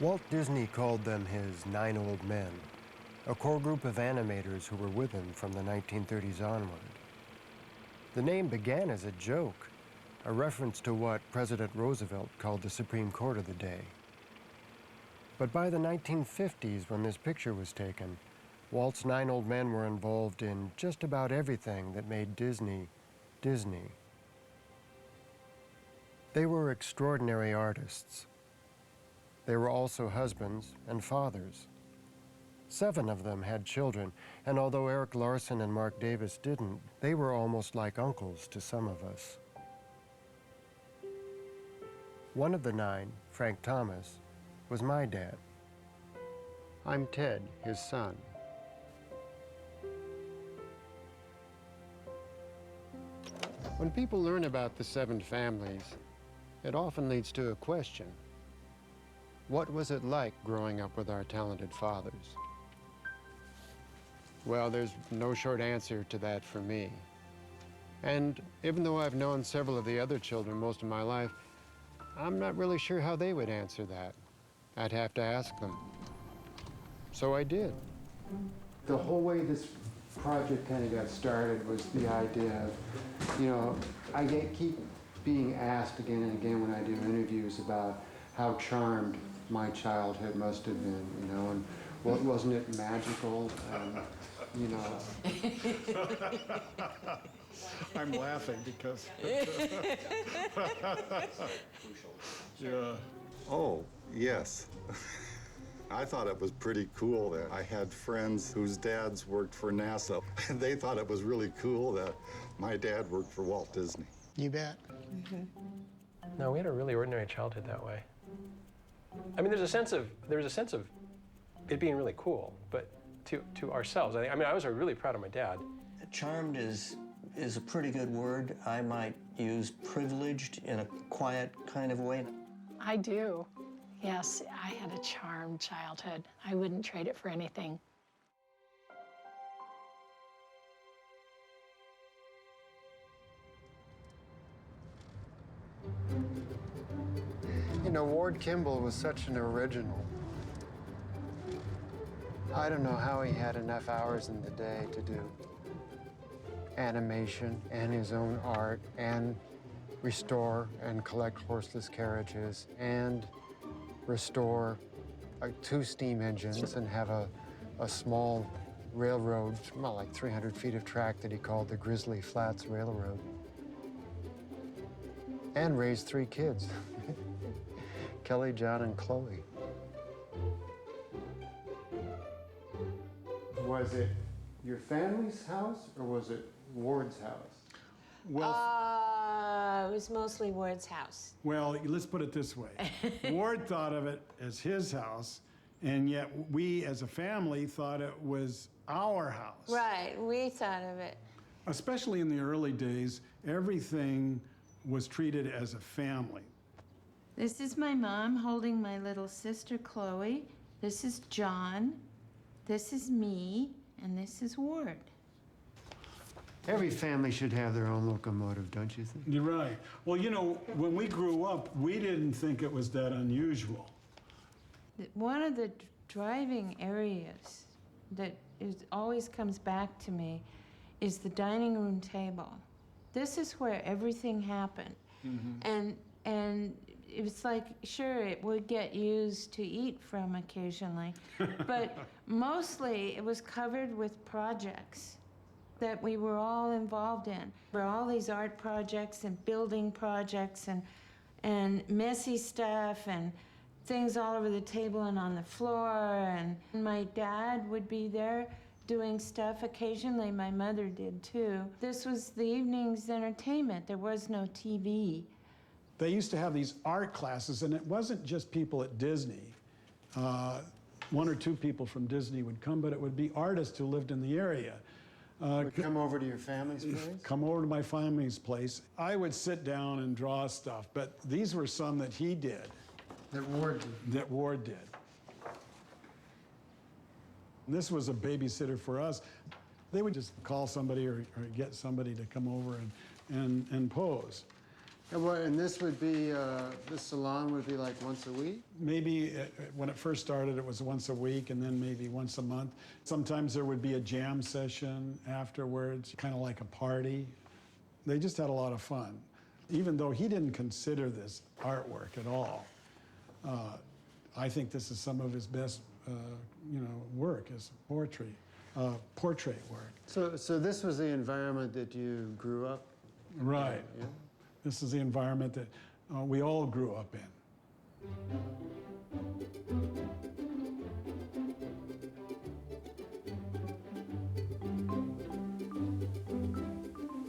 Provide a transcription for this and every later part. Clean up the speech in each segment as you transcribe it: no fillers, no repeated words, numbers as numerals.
Walt Disney called them his 9 old men, a core group of animators who were with him from the 1930s onward. The name began as a joke, a reference to what President Roosevelt called the Supreme Court of the day. But by the 1950s, when this picture was taken, Walt's 9 old men were involved in just about everything that made Disney, Disney. They were extraordinary artists. They were also husbands and fathers. 7 of them had children, and although Eric Larson and Mark Davis didn't, they were almost like uncles to some of us. One of the 9, Frank Thomas, was my dad. I'm Ted, his son. When people learn about the 7 families, it often leads to a question. What was it like growing up with our talented fathers? Well, there's no short answer to that for me. And even though I've known several of the other children most of my life, I'm not really sure how they would answer that. I'd have to ask them. So I did. The whole way this project kind of got started was the idea of, I keep being asked again and again when I do interviews about how charmed my childhood must have been, and wasn't it magical, I'm laughing because. Yeah. Oh, yes. I thought it was pretty cool that I had friends whose dads worked for NASA. They thought it was really cool that my dad worked for Walt Disney. You bet. Mm-hmm. No, we had a really ordinary childhood that way. I mean, there was a sense of it being really cool, but to ourselves, I was really proud of my dad. Charmed is a pretty good word. I might use privileged in a quiet kind of way. I do. Yes, I had a charmed childhood. I wouldn't trade it for anything. Ward Kimball was such an original. I don't know how he had enough hours in the day to do animation and his own art and restore and collect horseless carriages and restore 2 steam engines and have a small railroad, well, like 300 feet of track that he called the Grizzly Flats Railroad, and raise 3 kids, Kelly, John, and Chloe. Was it your family's house or was it Ward's house? Well, it was mostly Ward's house. well, let's put it this way. Ward thought of it as his house, and yet we as a family thought it was our house. Right, we thought of it. Especially in the early days, everything was treated as a family. This is my mom holding my little sister, Chloe. This is John. This is me. And this is Ward. Every family should have their own locomotive, don't you think? You're right. Well, when we grew up, we didn't think it was that unusual. One of the driving areas that always comes back to me is the dining room table. This is where everything happened. Mm-hmm. And it was like, sure, it would get used to eat from occasionally, but mostly it was covered with projects that we were all involved in. There were all these art projects and building projects and messy stuff and things all over the table and on the floor. And my dad would be there doing stuff. Occasionally my mother did too. This was the evening's entertainment. There was no TV. They used to have these art classes, and it wasn't just people at Disney. 1 or 2 people from Disney would come, but it would be artists who lived in the area. Would come over to your family's place? Come over to my family's place. I would sit down and draw stuff, but these were some that he did. That Ward did? That Ward did. This was a babysitter for us. They would just call somebody or get somebody to come over and pose. And this would be, this salon would be like once a week? Maybe when it first started, it was once a week and then maybe once a month. Sometimes there would be a jam session afterwards, kind of like a party. They just had a lot of fun. Even though he didn't consider this artwork at all, I think this is some of his best, work, is portrait work. So this was the environment that you grew up? Right. Yeah. This is the environment that we all grew up in.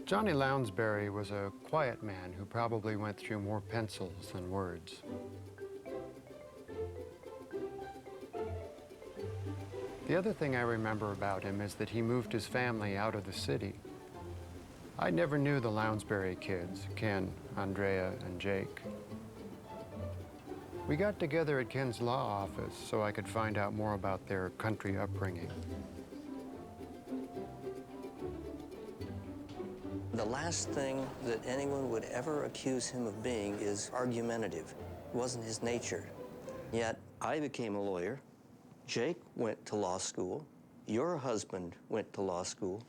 Johnny Lounsbury was a quiet man who probably went through more pencils than words. The other thing I remember about him is that he moved his family out of the city. I never knew the Lounsbury kids, Ken, Andrea, and Jake. We got together at Ken's law office so I could find out more about their country upbringing. The last thing that anyone would ever accuse him of being is argumentative. It wasn't his nature. Yet I became a lawyer. Jake went to law school. Your husband went to law school.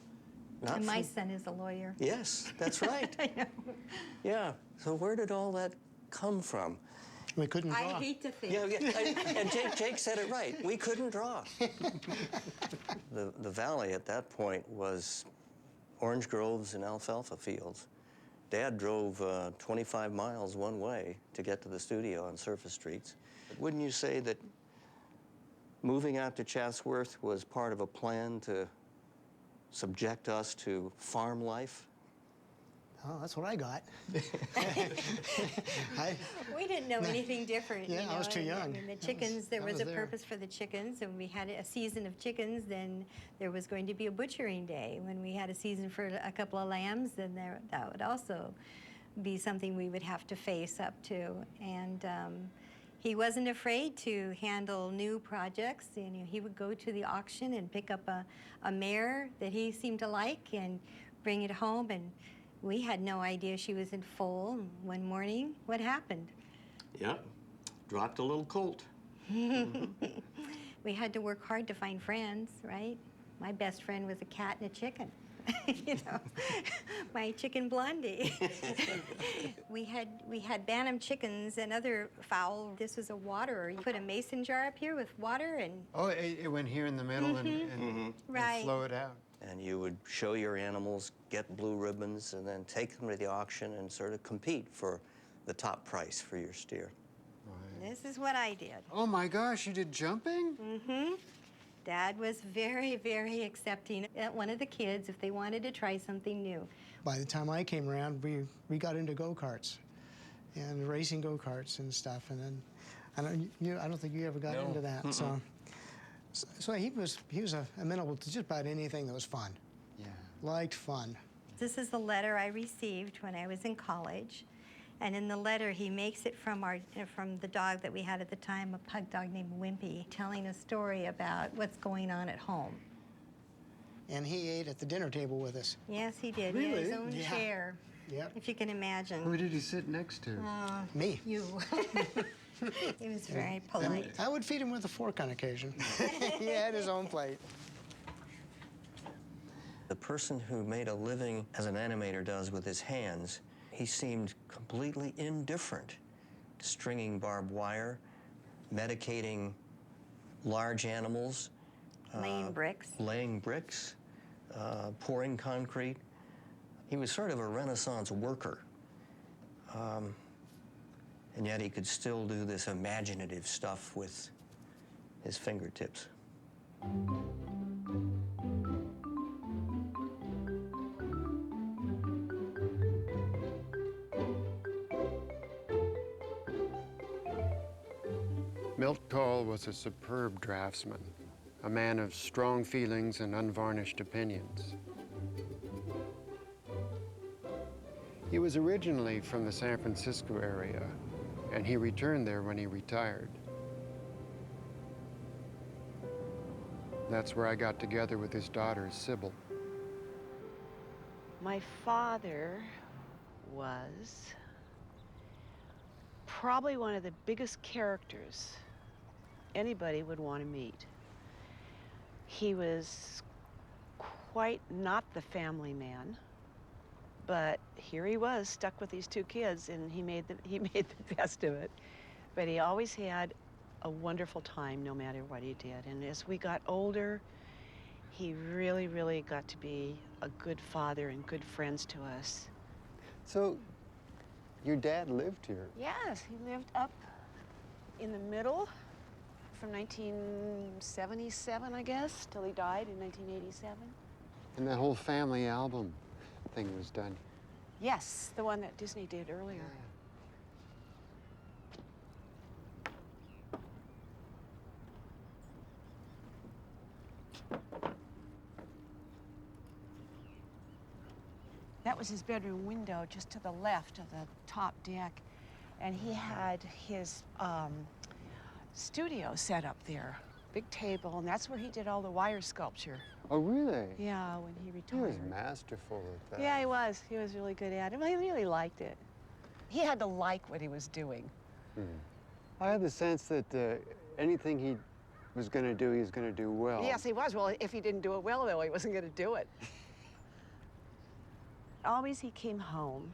Not And my from- son is a lawyer. Yes, that's right. I know. Yeah, so where did all that come from? We couldn't I draw. hate to think. And Jake said it right. We couldn't draw. The valley at that point was orange groves and alfalfa fields. Dad drove 25 miles one way to get to the studio on surface streets. Wouldn't you say that moving out to Chatsworth was part of a plan to subject us to farm life? Oh, that's what I got. We didn't know anything different. Yeah, I was too young. I mean, the chickens, there I was was a there. purpose for the chickens, and we had a season of chickens, then there was going to be a butchering day. When we had a season for a couple of lambs, then that would also be something we would have to face up to. And he wasn't afraid to handle new projects. He would go to the auction and pick up a mare that he seemed to like and bring it home, and we had no idea she was in foal. One morning, what happened? Yep, dropped a little colt. We had to work hard to find friends, right? My best friend was a cat and a chicken. My chicken Blondie. we had Bantam chickens and other fowl. This was a waterer. You put a mason jar up here with water and Oh, it went here in the middle and Right. flow it out. And you would show your animals, get blue ribbons, and then take them to the auction and sort of compete for the top price for your steer. this is what I did. Oh my gosh, you did jumping? Dad was very, very accepting at one of the kids if they wanted to try something new. By the time I came around, we got into go-karts and racing go-karts and stuff. And then I don't think you ever got into that. So he was amenable to just about anything that was fun. Yeah. Liked fun. This is the letter I received when I was in college. And in the letter, he makes it from the dog that we had at the time, a pug dog named Wimpy, telling a story about what's going on at home. And he ate at the dinner table with us. Yes, he did. He had his Really? own Yeah. chair, Yep. if you can imagine. Who did he sit next to? Me. You. He was very polite. I would feed him with a fork on occasion. He had his own plate. The person who made a living as an animator does with his hands, he seemed completely indifferent to stringing barbed wire, medicating large animals, Laying bricks. laying bricks, pouring concrete. He was sort of a Renaissance worker. And yet he could still do this imaginative stuff with his fingertips. Milt Call was a superb draftsman, a man of strong feelings and unvarnished opinions. He was originally from the San Francisco area, and he returned there when he retired. That's where I got together with his daughter, Sybil. My father was probably one of the biggest characters anybody would want to meet. He was quite not the family man, but here he was stuck with these two kids, and he made the best of it. But he always had a wonderful time no matter what he did. And as we got older, he really, really got to be a good father and good friends to us. So, your dad lived here? Yes, he lived up in the middle from 1977, I guess, till he died in 1987. And that whole family album thing was done. Yes, the one that Disney did earlier. That was his bedroom window just to the left of the top deck. And he had his studio set up there, big table, and that's where he did all the wire sculpture. Oh, really? Yeah, when he He retired. was masterful at that. Yeah, he was. He was really good at it. He really liked it. He had to like what he was doing. I had the sense that anything he was going to do, he was going to do well. Yes, he was. Well, if he didn't do it well, though, he wasn't going to do it. Always he came home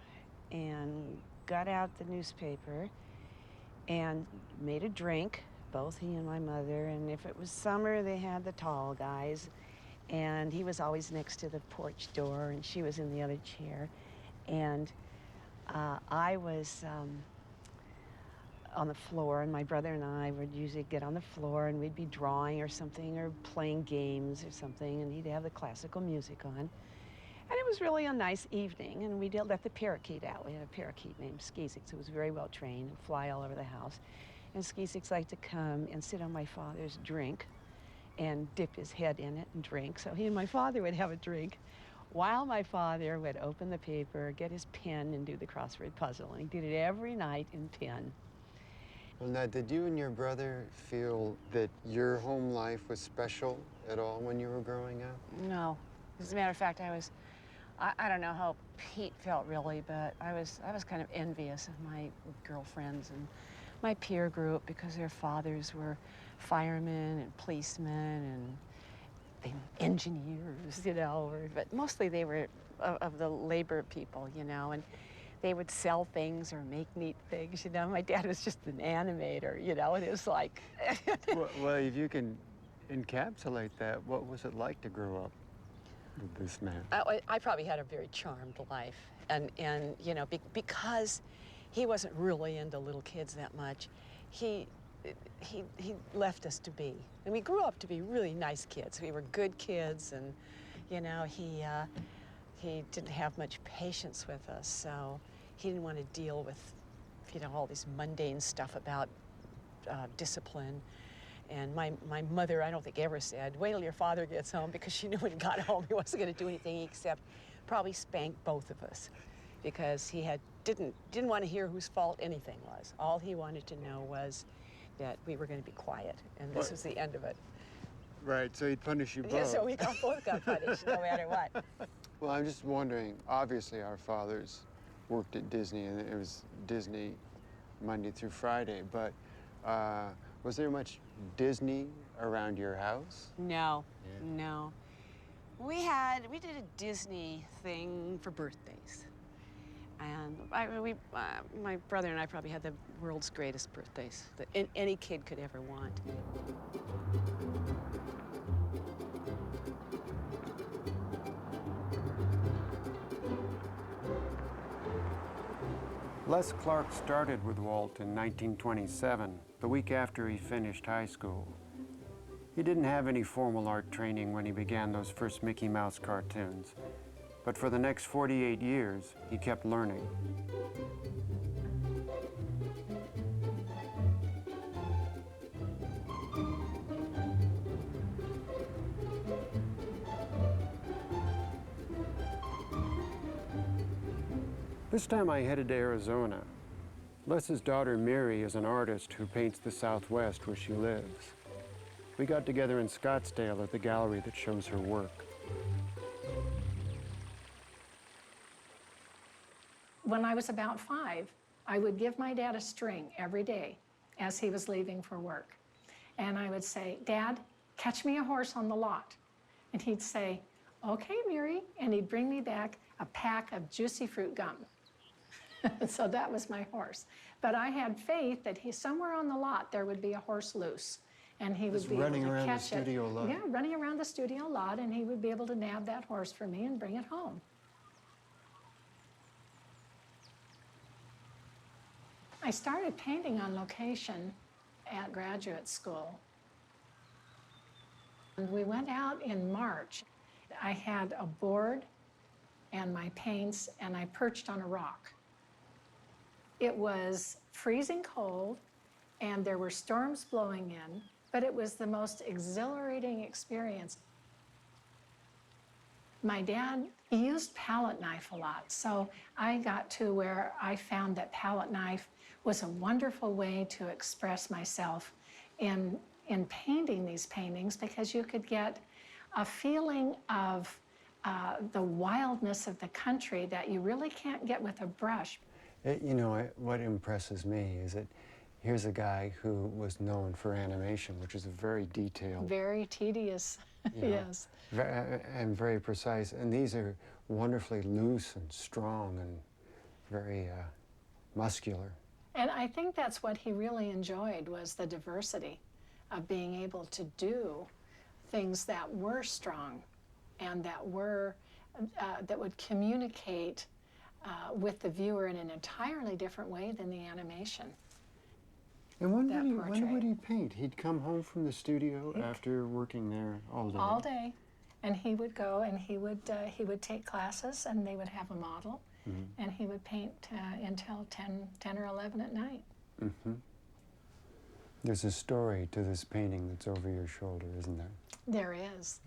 and got out the newspaper and made a drink, both he and my mother. And if it was summer, they had the tall guys. And he was always next to the porch door, and she was in the other chair. And I was on the floor, and my brother and I would usually get on the floor, and we'd be drawing or something, or playing games or something, and he'd have the classical music on. And it was really a nice evening, and we did let the parakeet out. We had a parakeet named Skeezix who was very well trained and fly all over the house. And Skeezix liked to come and sit on my father's drink and dip his head in it and drink. So he and my father would have a drink while my father would open the paper, get his pen, and do the crossword puzzle. And he did it every night in pen. Well, now, did you and your brother feel that your home life was special at all when you were growing up? No. As a matter of fact, I don't know how Pete felt really, but I was kind of envious of my girlfriends and my peer group because their fathers were firemen and policemen and engineers, you know, but mostly they were of the labor people, you know, and they would sell things or make neat things, you know. My dad was just an animator, you know, and it was like... Well, if you can encapsulate that, what was it like to grow up with this man? I probably had a very charmed life, and you know, because he wasn't really into little kids that much, he left us to be, and we grew up to be really nice kids. We were good kids, and you know, he didn't have much patience with us, so he didn't want to deal with, you know, all this mundane stuff about discipline. And my mother, I don't think ever said, wait till your father gets home, because she knew when he got home he wasn't going to do anything except probably spank both of us, because he didn't want to hear whose fault anything was. All he wanted to know was that we were going to be quiet, and this was the end of it. Right, so he'd punish you both. Yeah, so we both got punished, no matter what. Well, I'm just wondering, obviously our fathers worked at Disney, and it was Disney Monday through Friday, but was there much Disney around your house? No, no. We did a Disney thing for birthdays. And my brother and I probably had the world's greatest birthdays that any kid could ever want. Les Clark started with Walt in 1927, the week after he finished high school. He didn't have any formal art training when he began those first Mickey Mouse cartoons, but for the next 48 years, he kept learning. This time I headed to Arizona. Les's daughter Mary is an artist who paints the Southwest where she lives. We got together in Scottsdale at the gallery that shows her work. When I was about 5, I would give my dad a string every day as he was leaving for work. And I would say, Dad, catch me a horse on the lot. And he'd say, okay, Mary. And he'd bring me back a pack of Juicy Fruit gum. So that was my horse. But I had faith that somewhere on the lot there would be a horse loose. And he would be able to catch it. Running around the studio lot. Yeah, running around the studio lot, and he would be able to nab that horse for me and bring it home. I started painting on location at graduate school. And we went out in March. I had a board and my paints, and I perched on a rock. It was freezing cold, and there were storms blowing in, but it was the most exhilarating experience. My dad, he used palette knife a lot, so I got to where I found that palette knife was a wonderful way to express myself in painting these paintings, because you could get a feeling of the wildness of the country that you really can't get with a brush. What impresses me is that here's a guy who was known for animation, which is a very detailed, Very tedious, yes. and very precise. And these are wonderfully loose and strong and very muscular. And I think that's what he really enjoyed, was the diversity of being able to do things that were strong and that were that would communicate with the viewer in an entirely different way than the animation. And when would he paint? He'd come home from the studio after working there all day? All day. And he would go and he would take classes, and they would have a model, and he would paint until 10 or 11 at night. Mm-hmm. There's a story to this painting that's over your shoulder, isn't there? There is.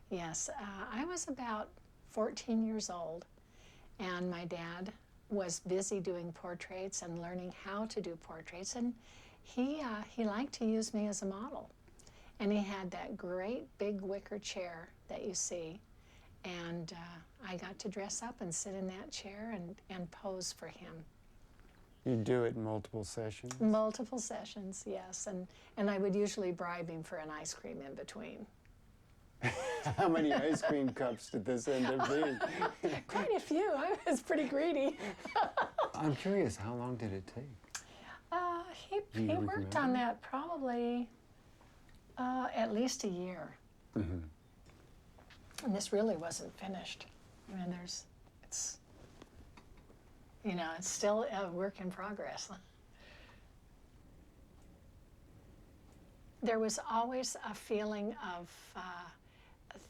Yes. I was about 14 years old, and my dad was busy doing portraits and learning how to do portraits, and he liked to use me as a model. And he had that great big wicker chair that you see, and I got to dress up and sit in that chair and pose for him. You'd do it in multiple sessions? Multiple sessions, yes, and I would usually bribe him for an ice cream in between. How many ice cream cups did this end up being? Quite a few. I was pretty greedy. I'm curious, how long did it take? He worked on that probably at least a year. Mm-hmm. And this really wasn't finished. I mean, it's still a work in progress. There was always a feeling of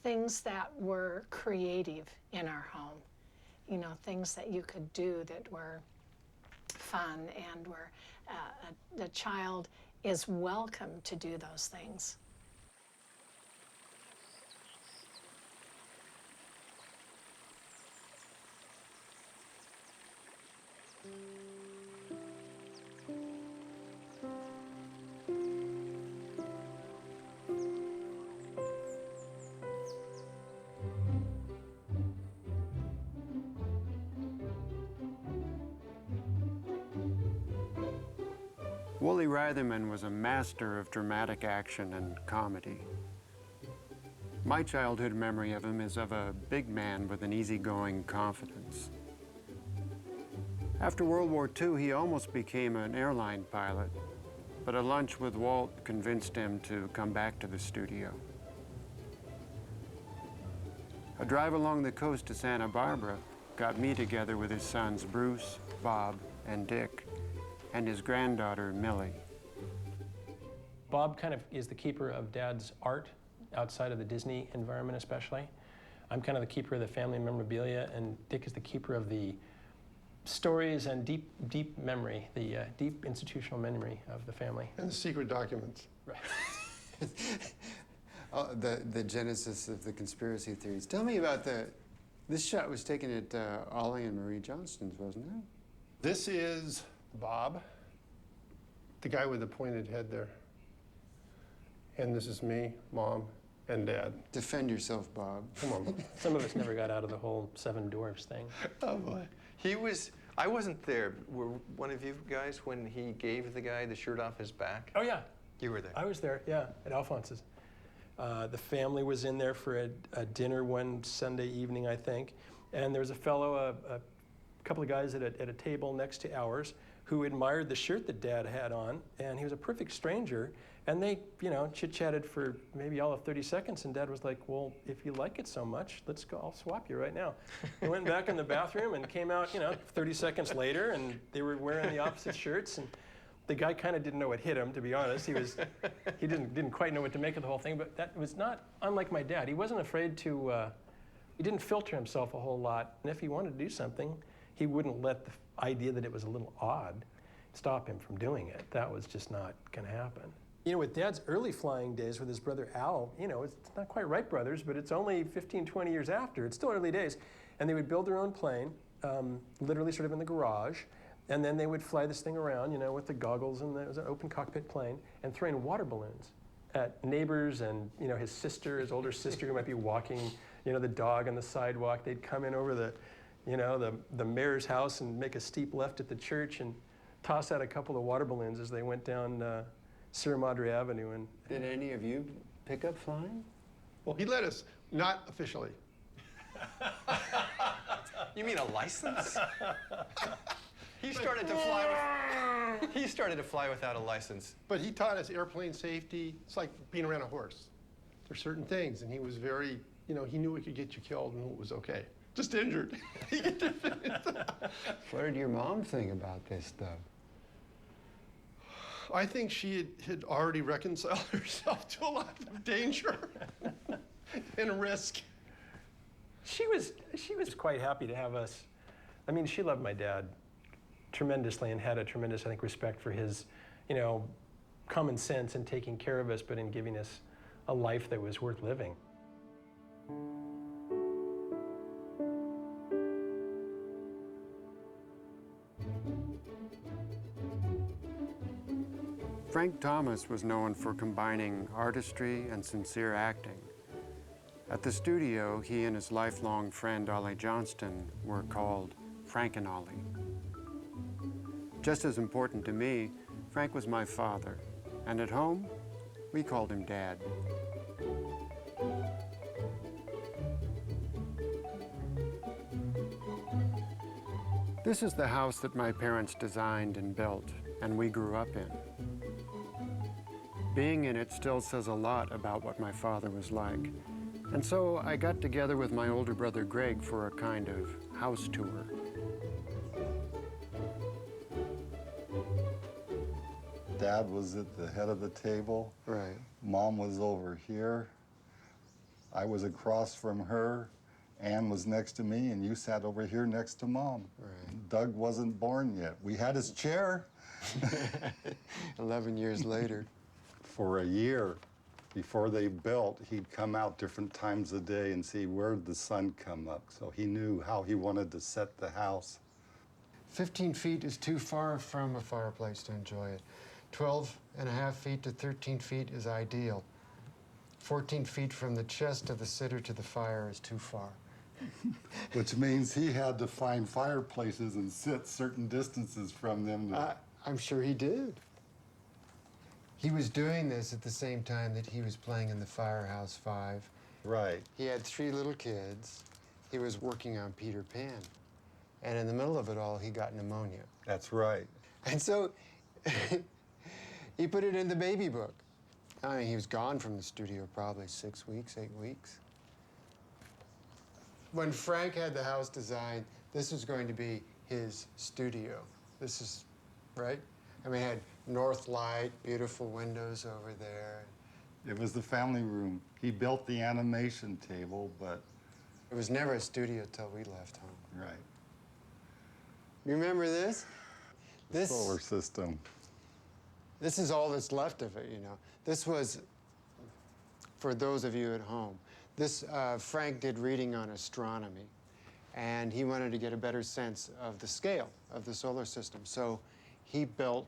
things that were creative in our home. Things that you could do that were fun and were, the child is welcome to do those things. Wooly Reitherman was a master of dramatic action and comedy. My childhood memory of him is of a big man with an easygoing confidence. After World War II, he almost became an airline pilot, but a lunch with Walt convinced him to come back to the studio. A drive along the coast to Santa Barbara got me together with his sons Bruce, Bob, and Dick, and his granddaughter, Millie. Bob kind of is the keeper of Dad's art outside of the Disney environment especially. I'm kind of the keeper of the family memorabilia, and Dick is the keeper of the stories and deep memory, the deep institutional memory of the family. And the secret documents. Right. The genesis of the conspiracy theories. Tell me about this shot was taken at Ollie and Marie Johnston's, wasn't it? This is Bob, the guy with the pointed head there. And this is me, Mom, and Dad. Defend yourself, Bob. Come on. Some of us never got out of the whole Seven Dwarfs thing. Oh, boy. I wasn't there. Were one of you guys when he gave the guy the shirt off his back? Oh, yeah. You were there. I was there, yeah, at Alphonse's. The family was in there for a dinner one Sunday evening, I think. And there was a fellow, a couple of guys at a table next to ours who admired the shirt that Dad had on. And he was a perfect stranger. And they, you know, chit-chatted for maybe all of 30 seconds. And Dad was like, well, if you like it so much, let's go, I'll swap you right now. We went back in the bathroom and came out, you know, 30 seconds later, and they were wearing the opposite shirts. And the guy kind of didn't know what hit him, to be honest. He didn't quite know what to make of the whole thing. But that was not unlike my dad. He wasn't afraid to, he didn't filter himself a whole lot. And if he wanted to do something, he wouldn't let the idea that it was a little odd stop him from doing it. That was just not going to happen. You know, with Dad's early flying days with his brother Al, you know, it's not quite Wright brothers, but it's only 15, 20 years after. It's still early days. And they would build their own plane, literally sort of in the garage. And then they would fly this thing around, you know, with the goggles, and it was an open cockpit plane, and throwing water balloons at neighbors and, you know, his sister, his older sister who might be walking, you know, the dog on the sidewalk. They'd come in over the, you know, the mayor's house and make a steep left at the church and toss out a couple of water balloons as they went down Sierra Madre Avenue. And Did any of you pick up flying? Well, he let us, not officially. You mean a license? He started to fly without a license. But he taught us airplane safety. It's like being around a horse. There's certain things, and he was very, you know, he knew it could get you killed and it was okay. Just injured. What did your mom think about this, though? I think she had already reconciled herself to a lot of danger and risk. she was quite happy to have us. I mean, she loved my dad tremendously and had a tremendous, I think, respect for his, you know, common sense in taking care of us, but in giving us a life that was worth living. Frank Thomas was known for combining artistry and sincere acting. At the studio, he and his lifelong friend Ollie Johnston were called Frank and Ollie. Just as important to me, Frank was my father, and at home, we called him Dad. This is the house that my parents designed and built, and we grew up in. Being in it still says a lot about what my father was like. And so I got together with my older brother Greg for a kind of house tour. Dad was at the head of the table. Right. Mom was over here. I was across from her. Ann was next to me, and you sat over here next to Mom. Right. Doug wasn't born yet. We had his chair. 11 years later. For a year before they built, he'd come out different times of day and see where the sun come up. So he knew how he wanted to set the house. 15 feet is too far from a fireplace to enjoy it. 12.5 feet to 13 feet is ideal. 14 feet from the chest of the sitter to the fire is too far. Which means he had to find fireplaces and sit certain distances from them. I'm sure he did. He was doing this at the same time that he was playing in the Firehouse 5. Right. He had 3 little kids. He was working on Peter Pan. And in the middle of it all, he got pneumonia. That's right. And so he put it in the baby book. I mean, he was gone from the studio probably 6 weeks, 8 weeks. When Frank had the house designed, this was going to be his studio. This is, right? I mean, it had north light, beautiful windows over there. It was the family room. He built the animation table, but... It was never a studio till we left home. Right. You remember this? This solar system. This is all that's left of it, you know. This was, for those of you at home, this, Frank did reading on astronomy, and he wanted to get a better sense of the scale of the solar system. So he built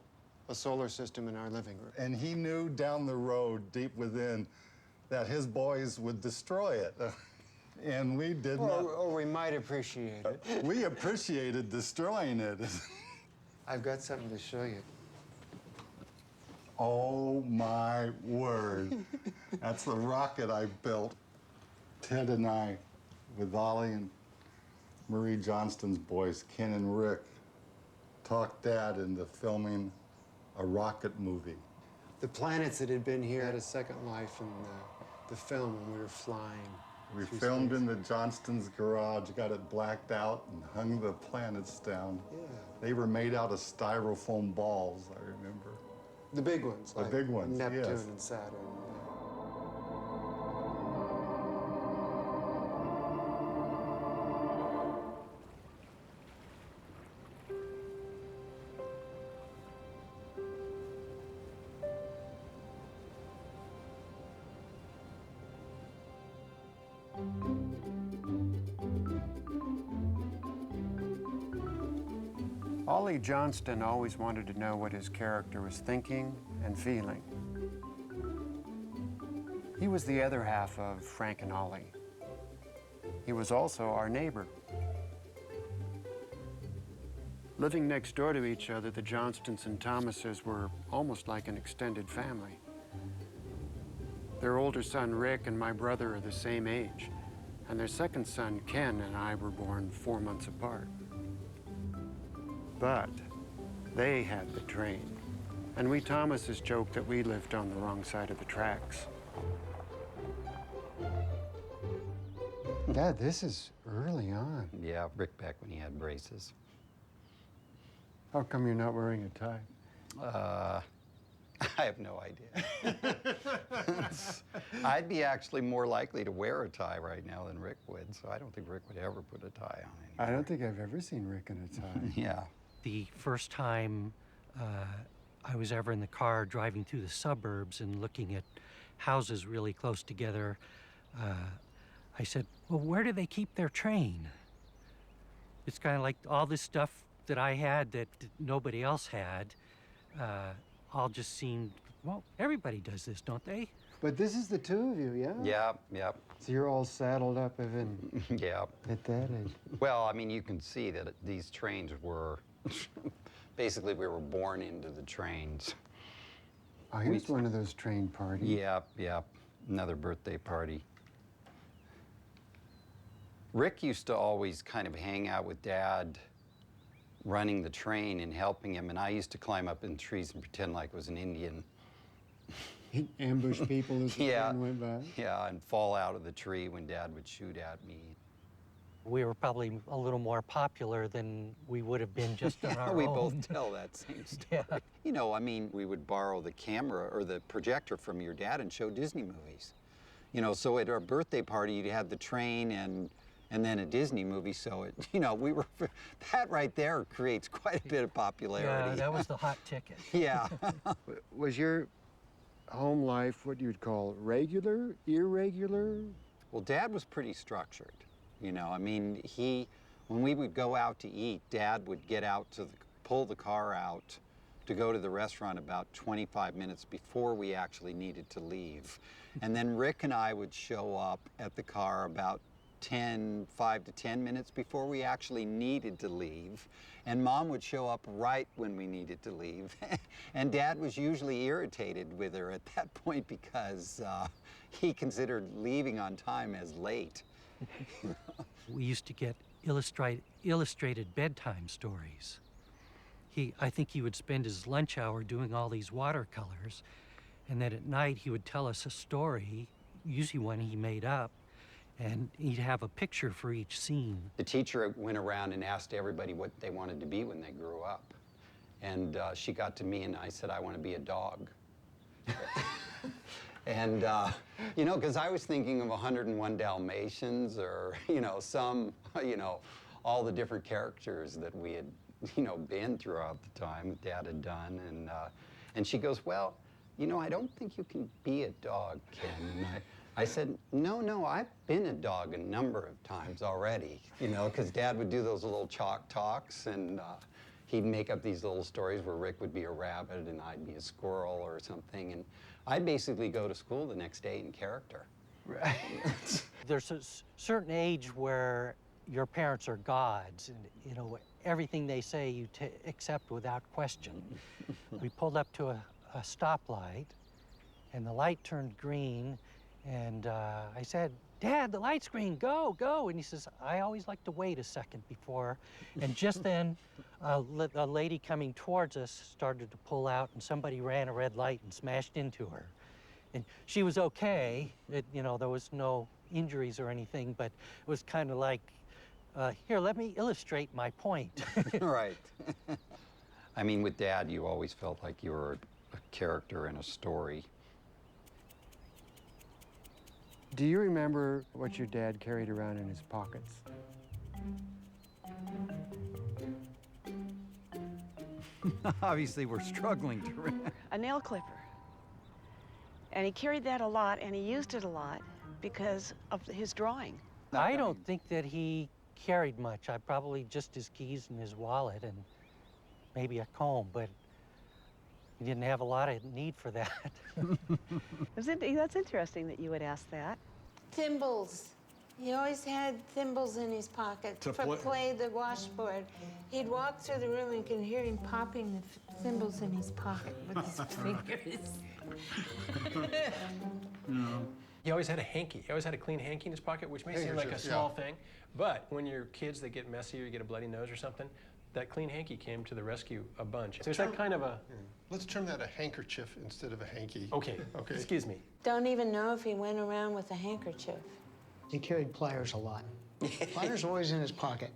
a solar system in our living room. And he knew down the road, deep within, that his boys would destroy it. and we did not. Or we might appreciate it. We appreciated destroying it. I've got something to show you. Oh my word. That's the rocket I built. Ted and I, with Ollie and Marie Johnston's boys, Ken and Rick, talked Dad into filming a rocket movie. The planets that had been here had a second life in the film when we were flying. We through filmed space. in the Johnston's garage, got it blacked out, and hung the planets down. Yeah. They were made out of styrofoam balls, I remember. The big ones, The like big ones, Neptune yes. and Saturn. Ollie Johnston always wanted to know what his character was thinking and feeling. He was the other half of Frank and Ollie. He was also our neighbor. Living next door to each other, the Johnstons and Thomases were almost like an extended family. Their older son, Rick, and my brother are the same age, and their second son, Ken, and I were born 4 months apart. But they had the train, and we Thomases joked that we lived on the wrong side of the tracks. Dad, this is early on. Yeah, Rick back when he had braces. How come you're not wearing a tie? I have no idea. I'd be actually more likely to wear a tie right now than Rick would, so I don't think Rick would ever put a tie on I don't think I've ever seen Rick in a tie. Yeah. The first time I was ever in the car driving through the suburbs and looking at houses really close together, I said, well, where do they keep their train? It's kind of like all this stuff that I had that nobody else had, all just seemed, well, everybody does this, don't they? But this is the two of you, yeah? Yep, yep. So you're all saddled up even Yep. at that age. Well, I mean, you can see that these trains were, basically we were born into the trains. Oh, here's one of those train parties. Yep, yep. Another birthday party. Rick used to always kind of hang out with Dad running the train and helping him, and I used to climb up in trees and pretend like I was an Indian. He'd ambush people as the Yeah. train went by. Yeah, and fall out of the tree when Dad would shoot at me. We were probably a little more popular than we would have been just on our we own. both tell that same story. Yeah. You know, I mean, we would borrow the camera or the projector from your dad and show Disney movies. You know, so at our birthday party, you'd have the train and then a Disney movie. So it, you know, we were that right there creates quite a bit of popularity. Yeah, that was the hot ticket. Yeah. Was your home life what you'd call regular, irregular? Well, Dad was pretty structured. You know, I mean, when we would go out to eat, Dad would get out pull the car out to go to the restaurant about 25 minutes before we actually needed to leave. And then Rick and I would show up at the car about 5 to 10 minutes before we actually needed to leave. And Mom would show up right when we needed to leave. And Dad was usually irritated with her at that point because he considered leaving on time as late. We used to get illustrated bedtime stories. I think he would spend his lunch hour doing all these watercolors, and then at night he would tell us a story, usually one he made up, and he'd have a picture for each scene. The teacher went around and asked everybody what they wanted to be when they grew up. And she got to me and I said, I want to be a dog. And, you know, because I was thinking of 101 Dalmatians or, you know, all the different characters that we had, you know, been throughout the time Dad had done. And she goes, well, you know, I don't think you can be a dog, Ken. And I said, no, I've been a dog a number of times already, you know, because Dad would do those little chalk talks and he'd make up these little stories where Rick would be a rabbit and I'd be a squirrel or something. And I'd basically go to school the next day in character. There's a certain age where your parents are gods, and you know everything they say you accept without question. We pulled up to a stoplight, and the light turned green, and I said, "Dad, the light's green. Go, go!" And he says, "I always like to wait a second before." And just then, a lady coming towards us started to pull out, and somebody ran a red light and smashed into her. And she was okay. You know, there was no injuries or anything, but it was kind of like, here, let me illustrate my point. Right. I mean, with Dad, you always felt like you were a character in a story. Do you remember what your dad carried around in his pockets? Obviously, we're struggling to remember. A nail clipper. And he carried that a lot, and he used it a lot because of his drawing. I don't think that he carried much. I probably just his keys in his wallet and maybe a comb, but he didn't have a lot of need for that. That's interesting that you would ask that. Thimbles. He always had thimbles in his pocket To for play the washboard. He'd walk through the room and could hear him popping the thimbles in his pocket with his fingers. He always had a hanky. He always had a clean hanky in his pocket, which may seem like a small thing, but when you're kids that get messy or you get a bloody nose or something, that clean hanky came to the rescue a bunch. So it's that kind of a... Let's term that a handkerchief instead of a hanky. Okay, excuse me. Don't even know if he went around with a handkerchief. He carried pliers a lot. Pliers always in his pocket.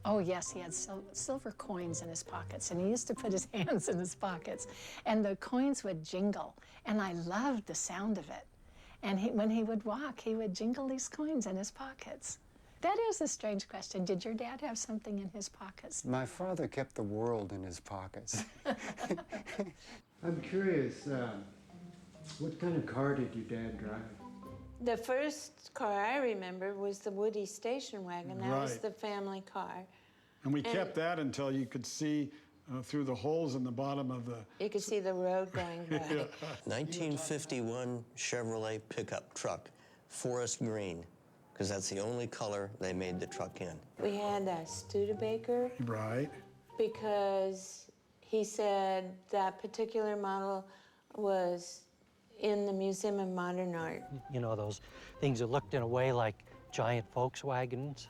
Oh, yes, he had silver coins in his pockets, and he used to put his hands in his pockets, and the coins would jingle, and I loved the sound of it. And when he would walk, he would jingle these coins in his pockets. That is a strange question. Did your dad have something in his pockets? My father kept the world in his pockets. I'm curious, what kind of car did your dad drive? The first car I remember was the Woody station wagon. That was Right. the family car. And we kept that until you could see through the holes in the bottom of the... You could see the road going by. 1951 Chevrolet pickup truck, forest green, because that's the only color they made the truck in. We had a Studebaker Right. because he said that particular model was in the Museum of Modern Art. You know, those things that looked in a way like giant Volkswagens.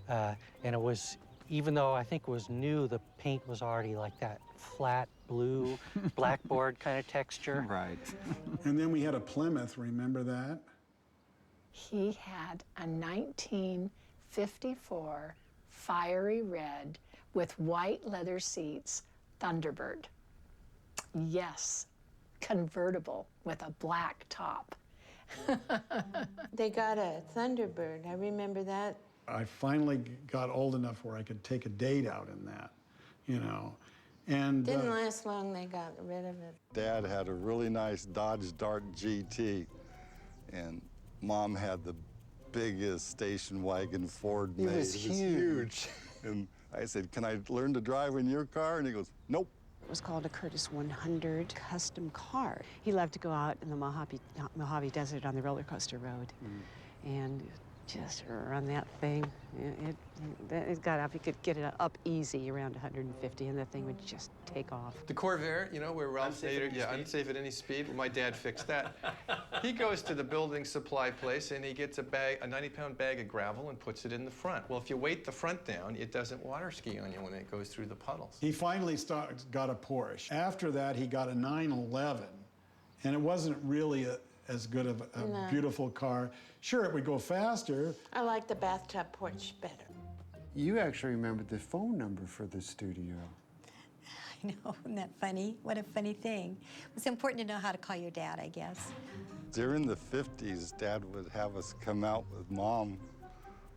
And it was, even though I think it was new, the paint was already like that flat blue, blackboard kind of texture. Right. And then we had a Plymouth, remember that? He had a 1954 fiery red with white leather seats Thunderbird. Yes, convertible with a black top. They got a Thunderbird. I remember that. I finally got old enough where I could take a date out in that, you know. And Didn't last long, they got rid of it. Dad had a really nice Dodge Dart GT, and Mom had the biggest station wagon Ford made. It was huge. And I said, "Can I learn to drive in your car?" And he goes, "Nope." It was called a Curtis 100 custom car. He loved to go out in the Mojave Desert on the roller coaster road and just run that thing. It got up. You could get it up easy around 150, and the thing would just take off. The Corvair, you know, where Ralph Nader, unsafe at any speed. Well, my dad fixed that. He goes to the building supply place and he gets a 90-pound bag of gravel and puts it in the front. Well, if you weight the front down, it doesn't water ski on you when it goes through the puddles. he finally got a Porsche. After that, he got a 911, and it wasn't really as good of a No. beautiful car. Sure, it would go faster. I like the bathtub porch better. You actually remembered the phone number for the studio. I know, isn't that funny? What a funny thing. It's important to know how to call your dad, I guess. During the 50s, Dad would have us come out with Mom,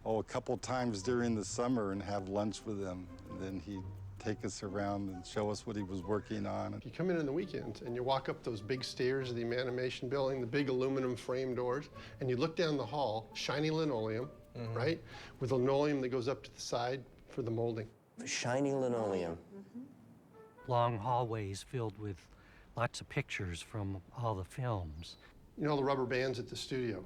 a couple times during the summer and have lunch with him. And then he'd take us around and show us what he was working on. You come in on the weekends and you walk up those big stairs of the animation building, the big aluminum frame doors, and you look down the hall, shiny linoleum, right? With linoleum that goes up to the side for the molding. Shiny linoleum. Long hallways filled with lots of pictures from all the films. You know the rubber bands at the studio?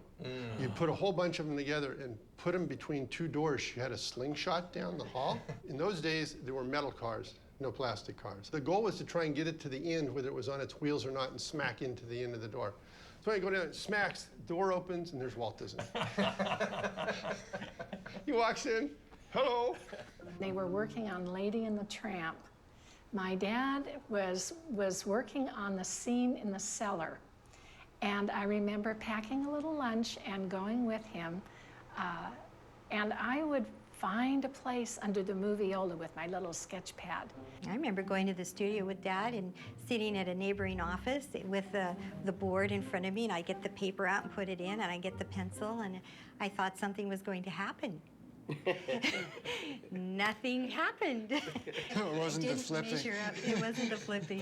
You put a whole bunch of them together and put them between two doors. She had a slingshot down the hall. In those days, there were metal cars, no plastic cars. The goal was to try and get it to the end, whether it was on its wheels or not, and smack into the end of the door. So I go down, it smacks, door opens, and there's Walt Disney. He walks in, hello. They were working on Lady and the Tramp. My dad was working on the scene in the cellar. And I remember packing a little lunch and going with him. And I would find a place under the moviola with my little sketch pad. I remember going to the studio with Dad and sitting at a neighboring office with the board in front of me, and I get the paper out and put it in, and I get the pencil, and I thought something was going to happen. Nothing happened. It wasn't the flipping. Measure up. It wasn't the flipping.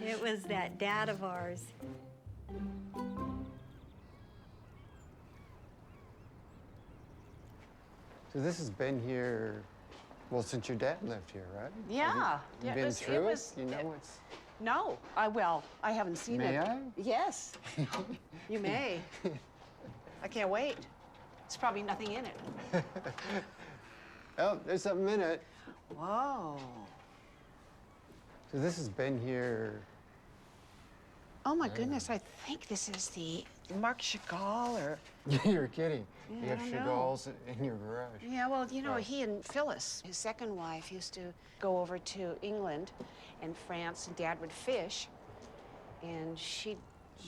It was that Dad of ours. So this has been here, well, since your dad lived here, right? Yeah. You've been through it? You know it's... No, I haven't seen it. May I? Yes. You may. I can't wait. There's probably nothing in it. Oh, there's something in it. Whoa. So this has been here... Oh my goodness, I think this is the Marc Chagall or... You're kidding. Yeah, You have I don't know. Chagall's in your garage. Yeah, well, you know, Right. he and Phyllis, his second wife, used to go over to England and France, and Dad would fish, and she'd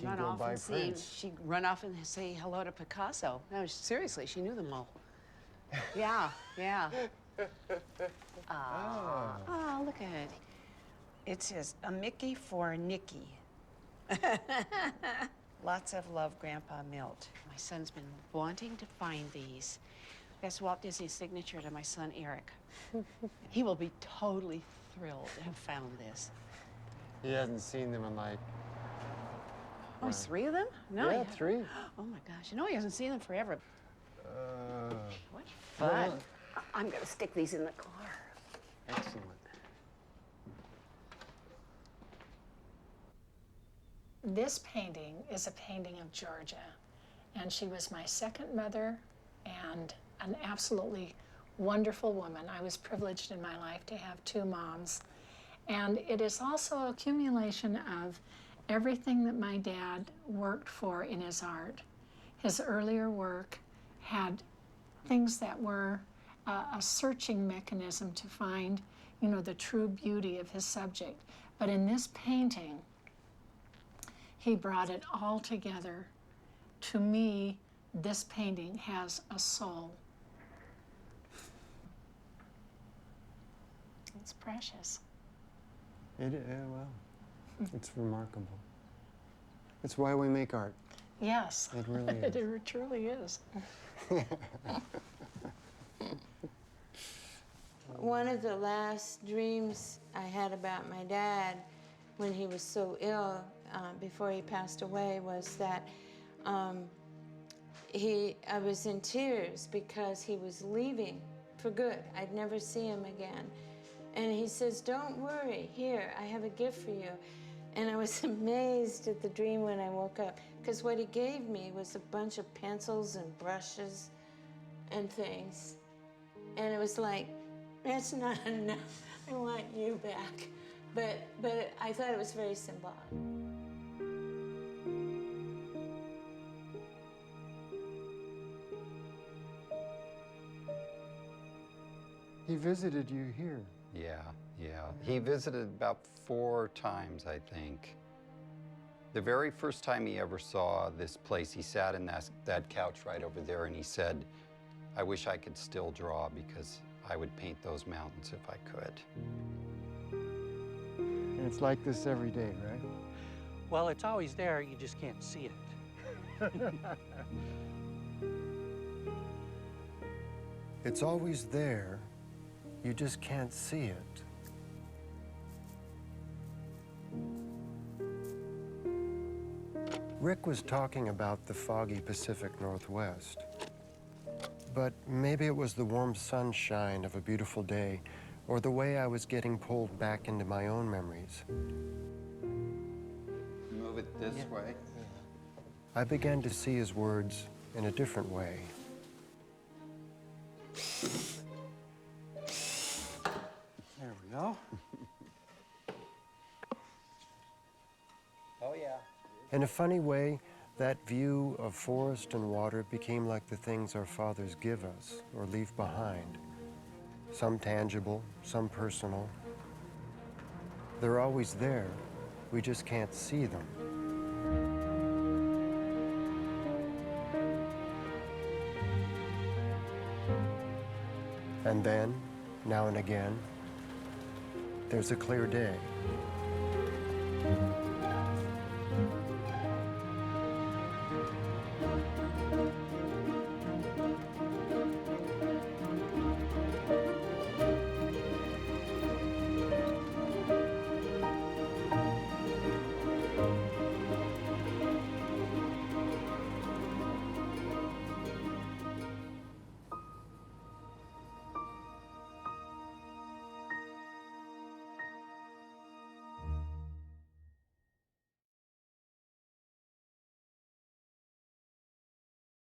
run go off by and see. Prince. She'd run off and say hello to Picasso. No, seriously, she knew them all. Yeah, yeah. Oh, look at it. It says a Mickey for Nicky. Lots of love, Grandpa Milt. My son's been wanting to find these. That's Walt Disney's signature to my son, Eric. He will be totally thrilled to have found this. He hasn't seen them in like... Oh, 3 of them? No. Yeah, he- 3. Oh my gosh. No, he hasn't seen them forever. What fun. well- I'm gonna stick these in the car. Excellent. This painting is a painting of Georgia, and she was my second mother and an absolutely wonderful woman. I was privileged in my life to have 2 moms, and it is also a accumulation of everything that my dad worked for in his art. His earlier work had things that were a searching mechanism to find, you know, the true beauty of his subject. But in this painting, he brought it all together. To me, this painting has a soul. It's precious. Well, it's remarkable. It's why we make art. Yes. It really is. It truly is. One of the last dreams I had about my dad when he was so ill, before he passed away, was that I was in tears because he was leaving for good. I'd never see him again. And he says, "Don't worry, here, I have a gift for you." And I was amazed at the dream when I woke up, because what he gave me was a bunch of pencils and brushes and things. And it was like, that's not enough. I want you back. But I thought it was very symbolic. He visited you here. Yeah. He visited about 4 times, I think. The very first time he ever saw this place, he sat in that couch right over there and he said, "I wish I could still draw because I would paint those mountains if I could." And it's like this every day, right? Well, it's always there, you just can't see it. It's always there, you just can't see it. Rick was talking about the foggy Pacific Northwest. But maybe it was the warm sunshine of a beautiful day, or the way I was getting pulled back into my own memories. Move it this way. I began to see his words in a different way. There we go. Oh, yeah. In a funny way, that view of forest and water became like the things our fathers give us or leave behind. Some tangible, some personal. They're always there. We just can't see them. And then, now and again, there's a clear day.